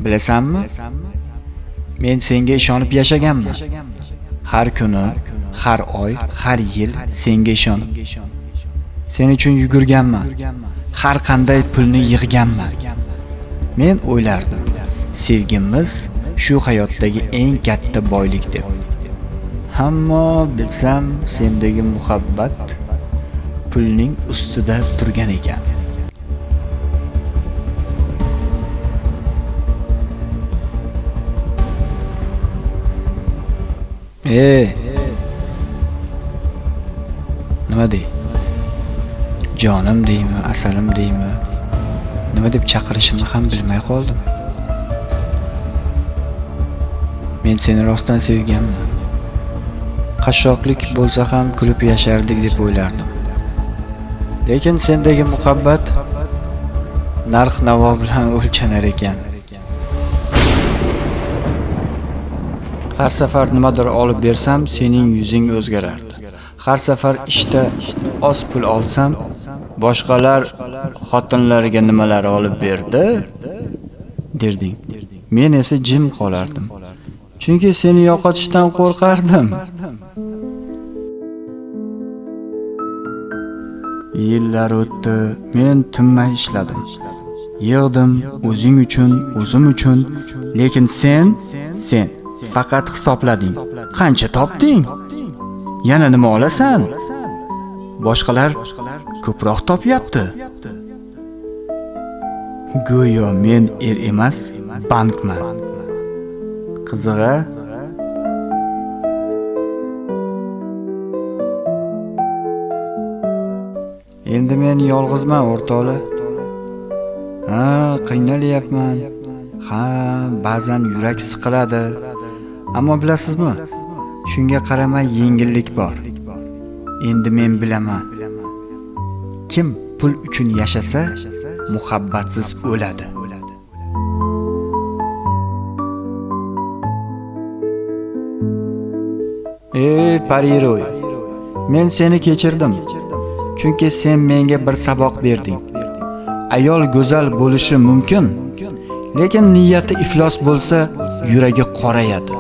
Bilasanmi? Men senga ishonib yashaganman. Har kuni, har oy, har yil senga ishonib. Sen uchun yugurganman. Har qanday pulni yig'ganman. Men o'ylardim, sevgimiz shu hayotdagi eng katta boylik deb. Ammo bilsam, sendagi muhabbat pulning ustida turgan ekan. Nima dey? Jonim deymi, asalim deymi? Nima deb chaqirishimni ham bilmay qoldim. Men seni rostdan sevganman. Qashshoqlik bo'lsa ham kulib yashardik deb o'ylardim. Lekin sendagi muhabbat narx-navo bilan o'lchanar ekan. Har safar nimadir olib bersam, sening yuzing o'zgarardi. Har safar ishda oz pul olsam, boshqalar xotinlariga nimalar olib berdi derding. Men esa jim qolardim. Chunki seni yo'qotishdan qo'rqardim. Yillar o'tdi, men tinmay ishladim. Yig'dim o'zing uchun, o'zim uchun, lekin sen faqat hisoblading. Qancha topding? Yana nima olasan? Boshqalar ko'proq topyapti. Go'yo men emas, bankman. Qizig'a. Endi men yolg'izman, o'rtoqlar. Qiynalyapman. Ba'zan yurak siqiladi. Ammo bilasizmi? Shunga qaramay yengillik bor. Endi men bilaman. Kim pul uchun yashasa, muhabbatsiz o'ladi. Pariroy. Men seni kechirdim. Chunki sen menga bir saboq berding. Ayol go'zal bo'lishi mumkin, lekin niyati iflos bo'lsa, yuragi qorayadi.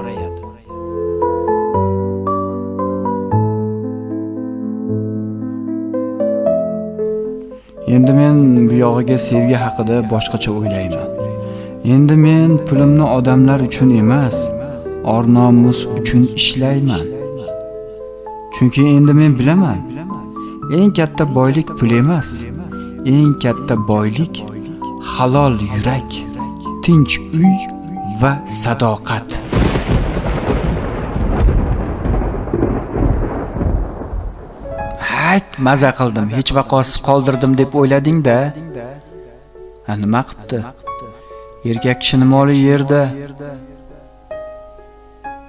Endi men bu yog'iga sevgi haqida boshqacha o'ylayman. Endi men pulimni odamlar uchun emas, or-nomus uchun ishlayman. Chunki endi men bilaman, eng katta boylik pul emas. Eng katta boylik halol yurak, tinch uy va sadoqat. Maza qildim, hech vaqosiz qoldirdim deb o'ylading-da. Nima qilibdi? Erkak kishining moli yerda.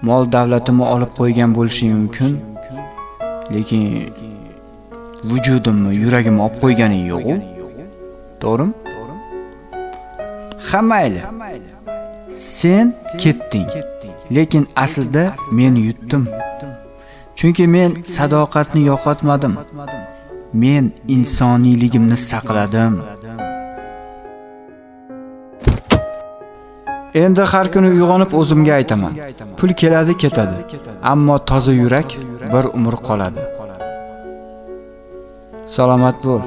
Mol davlatini olib qo'ygan bo'lishi mumkin, lekin vujudimni, yuragimni olib qo'yganing yo'q-ku. To'g'rimi? Mayli. Sen ketding, lekin aslida men yutdim. Chunki men sadoqatni yo'qotmadim. Men insoniyligimni saqladim. Endi har kuni uyg'onib o'zimga aytaman. Pul keladi, ketadi, ammo toza yurak bir umr qoladi. Salomat bo'l.